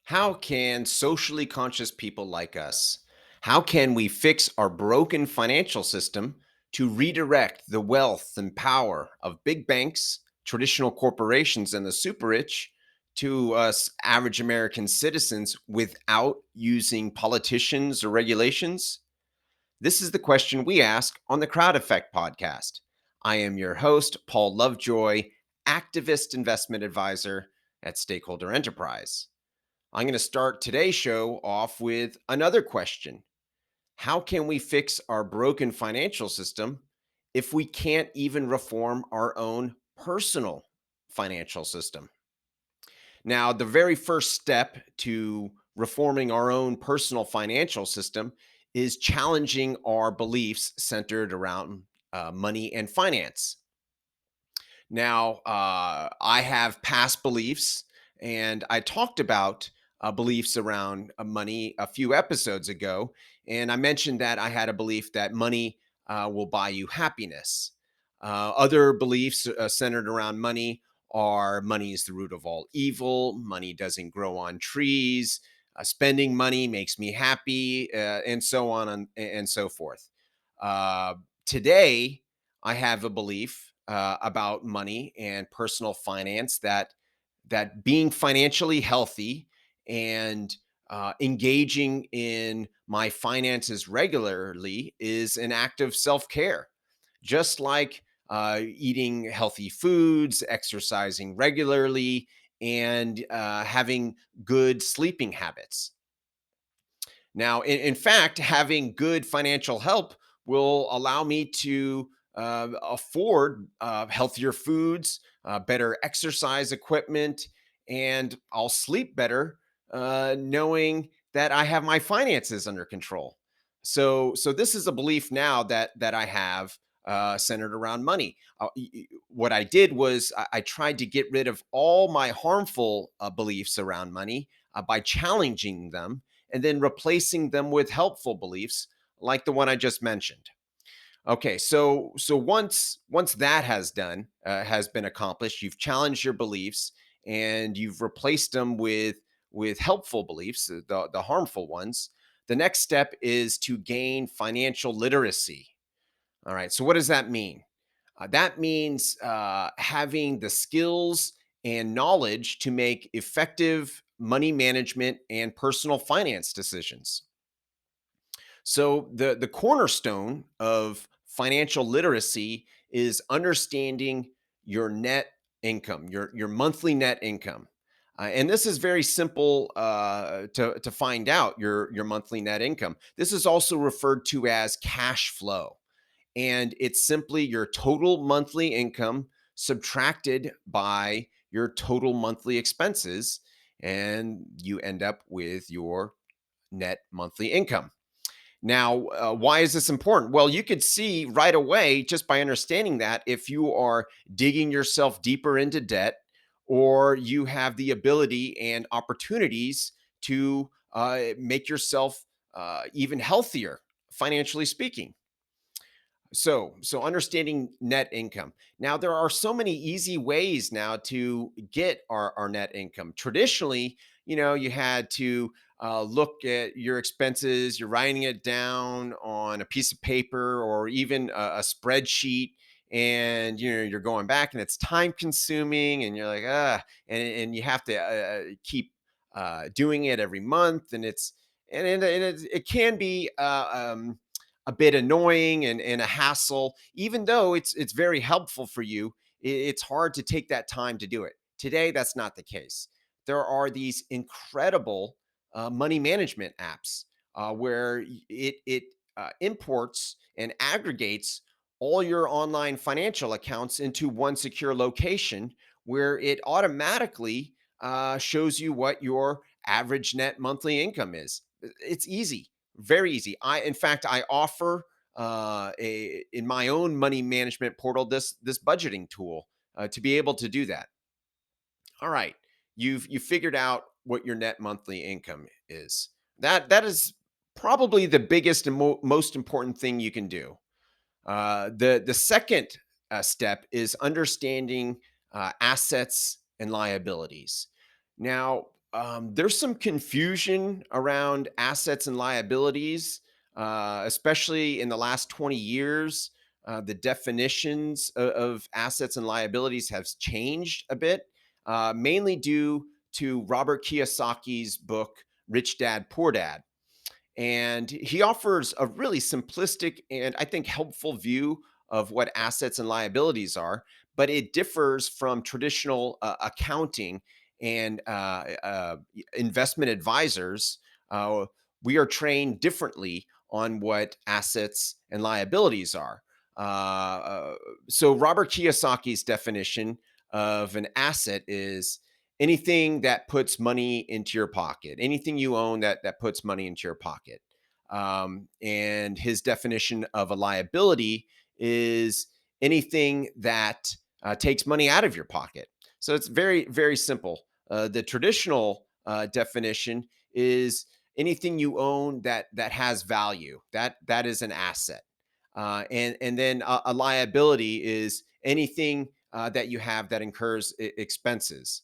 How can socially conscious people like us, how can we fix our broken financial system to redirect the wealth and power of big banks, traditional corporations, and the super rich to us average American citizens without using politicians or regulations? This is the question we ask on the Crowd Effect podcast. I am your host, Paul Lovejoy, activist investment advisor at Stakeholder Enterprise. I'm going to start today's show off with another question. How can we fix our broken financial system if we can't even reform our own personal financial system? Now, the very first step to reforming our own personal financial system is challenging our beliefs centered around money and finance. Now, I have past beliefs, and I talked about beliefs around money a few episodes ago. And I mentioned that I had a belief that money will buy you happiness. Other beliefs centered around money is the root of all evil, money doesn't grow on trees, spending money makes me happy, and so on and so forth. Uh, Today, I have a belief about money and personal finance that being financially healthy and engaging in my finances regularly is an act of self care, just like eating healthy foods, exercising regularly, and having good sleeping habits. Now, in fact, having good financial help will allow me to afford healthier foods, better exercise equipment, and I'll sleep better knowing that I have my finances under control. So this is a belief now that I have centered around money. What I did was I tried to get rid of all my harmful beliefs around money by challenging them and then replacing them with helpful beliefs like the one I just mentioned. Okay, so once that has been accomplished, you've challenged your beliefs and you've replaced them with helpful beliefs, the harmful ones. The next step is to gain financial literacy. All right, so what does that mean? That means having the skills and knowledge to make effective money management and personal finance decisions. So the cornerstone of financial literacy is understanding your net income, your monthly net income. And this is very simple to find out your monthly net income. This is also referred to as cash flow, and it's simply your total monthly income subtracted by your total monthly expenses, and you end up with your net monthly income. Now, why is this important? Well, you could see right away just by understanding that if you are digging yourself deeper into debt or you have the ability and opportunities to make yourself even healthier, financially speaking. So understanding net income. Now, there are so many easy ways now to get our net income. Traditionally, you had to look at your expenses, you're writing it down on a piece of paper or even a spreadsheet. And you're going back and it's time consuming and you're like, and you have to keep doing it every month. And it can be a bit annoying and a hassle. Even though it's very helpful for you, it's hard to take that time to do it. Today, that's not the case. There are these incredible money management apps where it imports and aggregates all your online financial accounts into one secure location where it automatically shows you what your average net monthly income is. It's easy, very easy. In fact, I offer a in my own money management portal this budgeting tool to be able to do that. All right, you figured out what your net monthly income is. That is probably the biggest and most important thing you can do. The second step is understanding assets and liabilities. Now, There's some confusion around assets and liabilities, especially in the last 20 years. The definitions of assets and liabilities have changed a bit, mainly due to Robert Kiyosaki's book, Rich Dad, Poor Dad. And he offers a really simplistic and I think helpful view of what assets and liabilities are, but it differs from traditional accounting and investment advisors. Uh, we are trained differently on what assets and liabilities are. Uh, uh, so, Robert Kiyosaki's definition of an asset is anything that puts money into your pocket, anything you own that puts money into your pocket. And his definition of a liability is anything that takes money out of your pocket. So it's very, very simple. The traditional definition is anything you own that has value. That is an asset. And then a liability is anything that you have that incurs expenses.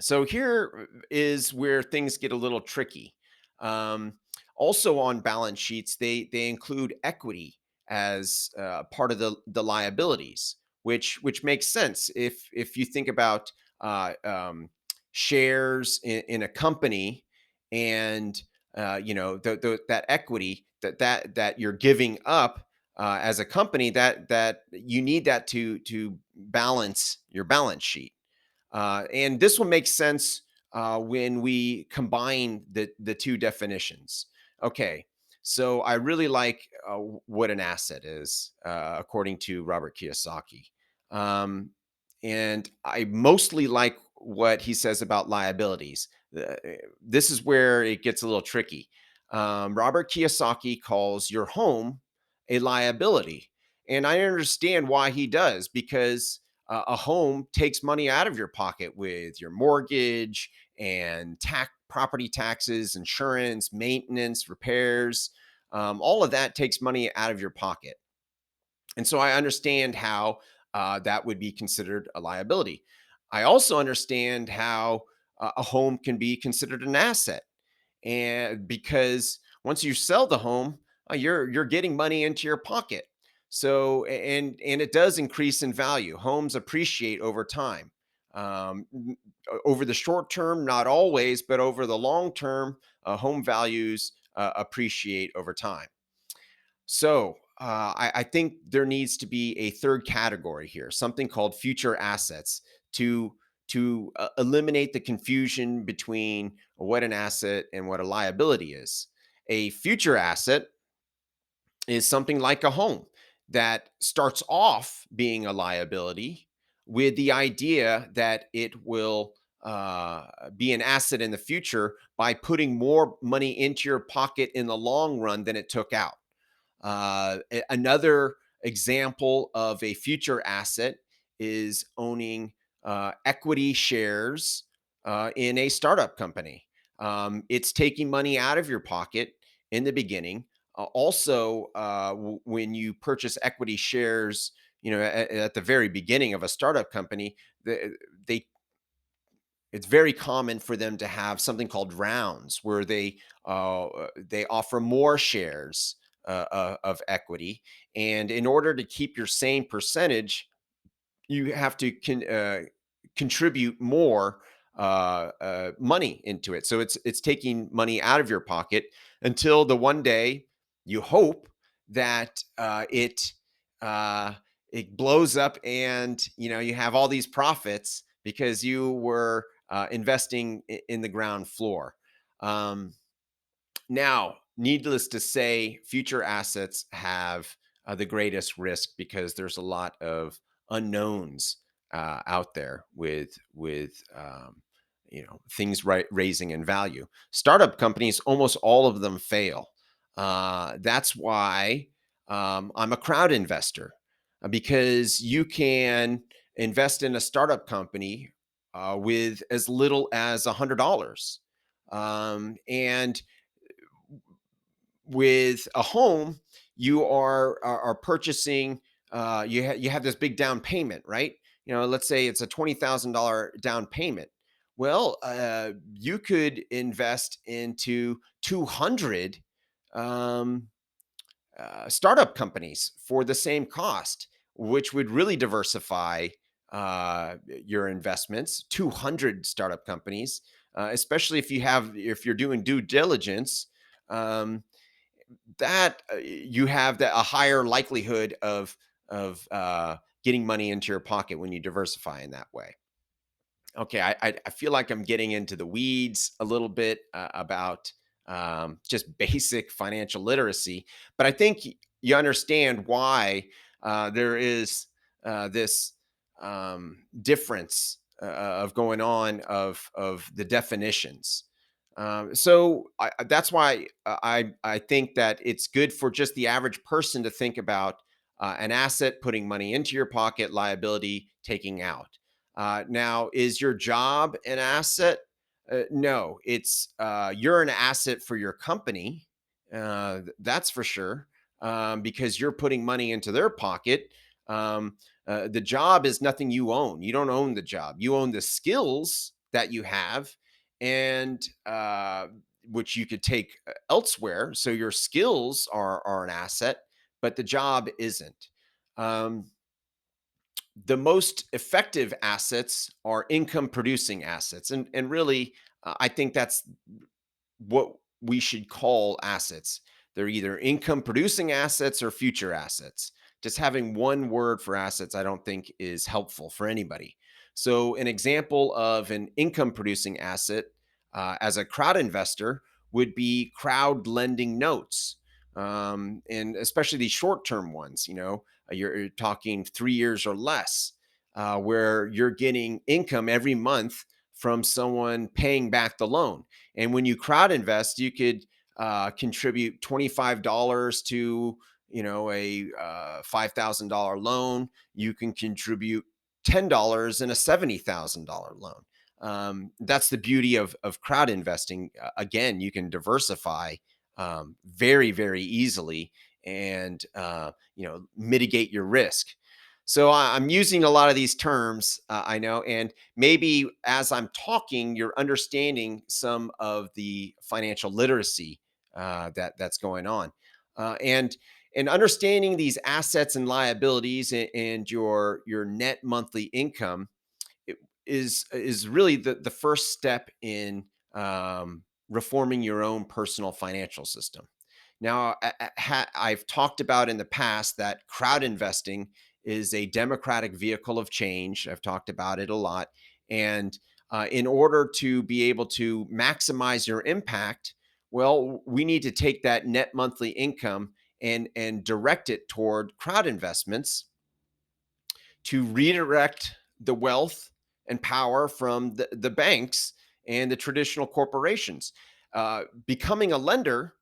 So here is where things get a little tricky. Um, Also on balance sheets, they include equity as part of the liabilities, which makes sense if you think about shares in a company, and that equity that you're giving up as a company, that you need that to balance your balance sheet. And this will make sense when we combine the two definitions. Okay, so I really like what an asset is, according to Robert Kiyosaki. Um, and I mostly like what he says about liabilities. This is where it gets a little tricky. Robert Kiyosaki calls your home a liability. And I understand why he does, because a home takes money out of your pocket with your mortgage and property taxes, insurance, maintenance, repairs. All of that takes money out of your pocket. And so I understand how that would be considered a liability. I also understand how a home can be considered an asset, and because once you sell the home, you're getting money into your pocket. So and it does increase in value. Homes appreciate over time. Over the short term, not always, but over the long term, home values appreciate over time. So I think there needs to be a third category here, something called future assets, to eliminate the confusion between what an asset and what a liability is. A future asset is something like a home that starts off being a liability with the idea that it will be an asset in the future by putting more money into your pocket in the long run than it took out. Another example of a future asset is owning equity shares in a startup company. It's taking money out of your pocket in the beginning. When you purchase equity shares, at the very beginning of a startup company, they it's very common for them to have something called rounds where they offer more shares of equity, and in order to keep your same percentage, you have to contribute more money into it. So it's taking money out of your pocket until the one day you hope that uh, it blows up, and you have all these profits because you were investing in the ground floor. Um, Now, needless to say, future assets have the greatest risk because there's a lot of unknowns out there with things raising in value. Startup companies, almost all of them fail. That's why I'm a crowd investor, because you can invest in a startup company with as little as $100. And with a home, you are purchasing. You have this big down payment, right? Let's say it's a $20,000 down payment. Well, you could invest into 200 um, startup companies for the same cost, which would really diversify your investments. 200 startup companies, especially if you're doing due diligence, um, that you have a higher likelihood of getting money into your pocket when you diversify in that way. Okay, I feel like I'm getting into the weeds a little bit about just basic financial literacy, but I think you understand why there is this difference of going on of the definitions. That's why I think that it's good for just the average person to think about an asset putting money into your pocket, liability taking out. Now, is your job an asset? No, you're an asset for your company. That's for sure, because you're putting money into their pocket. Um, the job is nothing you own. You don't own the job. You own the skills that you have, and which you could take elsewhere. So your skills are an asset, but the job isn't. Um, the most effective assets are income producing assets, and really I think that's what we should call assets. They're either income producing assets or future assets. Just having one word for assets I don't think is helpful for anybody. So an example of an income producing asset as a crowd investor would be crowd lending notes, and especially these short term ones. You're talking 3 years or less, where you're getting income every month from someone paying back the loan. And when you crowd invest, you could contribute $25 to a $5,000 loan. You can contribute $10 in a $70,000 loan. That's the beauty of crowd investing. Again, you can diversify very, very easily, and mitigate your risk. So I'm using a lot of these terms, I know, and maybe as I'm talking, you're understanding some of the financial literacy that's going on, and understanding these assets and liabilities, and your net monthly income it is really the first step in reforming your own personal financial system. Now, I've talked about in the past that crowd investing is a democratic vehicle of change. I've talked about it a lot. And in order to be able to maximize your impact, well, we need to take that net monthly income and direct it toward crowd investments to redirect the wealth and power from the banks and the traditional corporations. Becoming a lender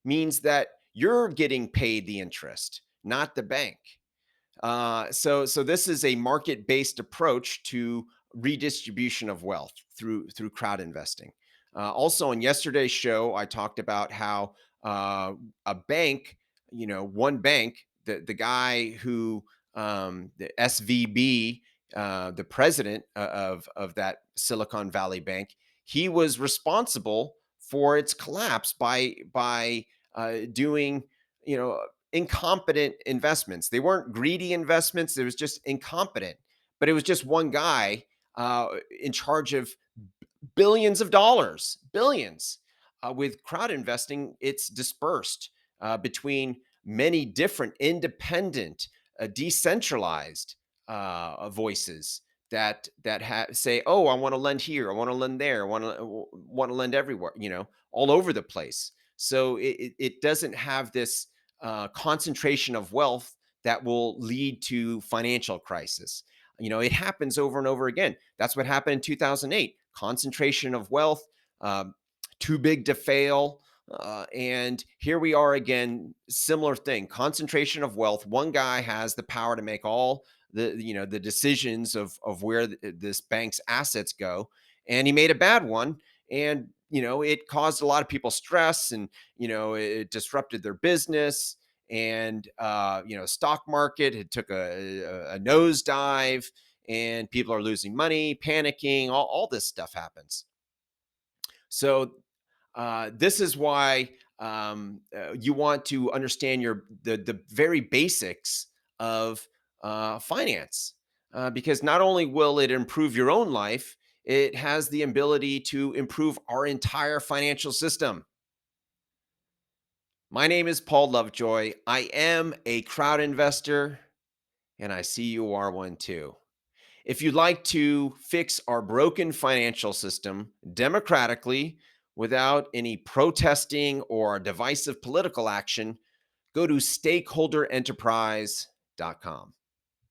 means that you're getting paid the interest, not the bank. So this is a market-based approach to redistribution of wealth through crowd investing. Also, on yesterday's show, I talked about how a bank, one bank, the guy who the SVB, the president of that Silicon Valley bank, he was responsible for its collapse by doing you know incompetent investments. They weren't greedy investments. It was just incompetent. But it was just one guy in charge of billions of dollars, billions. With crowd investing, it's dispersed between many different independent, decentralized voices that say, "Oh, I want to lend here, I want to lend there, I want to lend everywhere," all over the place. So it doesn't have this concentration of wealth that will lead to financial crisis. It happens over and over again. That's what happened in 2008. Concentration of wealth, um, too big to fail. And here we are again, similar thing. Concentration of wealth. One guy has the power to make all the decisions of where this bank's assets go, and he made a bad one, and it caused a lot of people stress, and it disrupted their business, and stock market it took a nosedive, and people are losing money, panicking, all this stuff happens. So this is why you want to understand the very basics of finance, because not only will it improve your own life, it has the ability to improve our entire financial system. My name is Paul Lovejoy. I am a crowd investor, and I see you are one too. If you'd like to fix our broken financial system democratically without any protesting or divisive political action, go to stakeholderenterprise.com.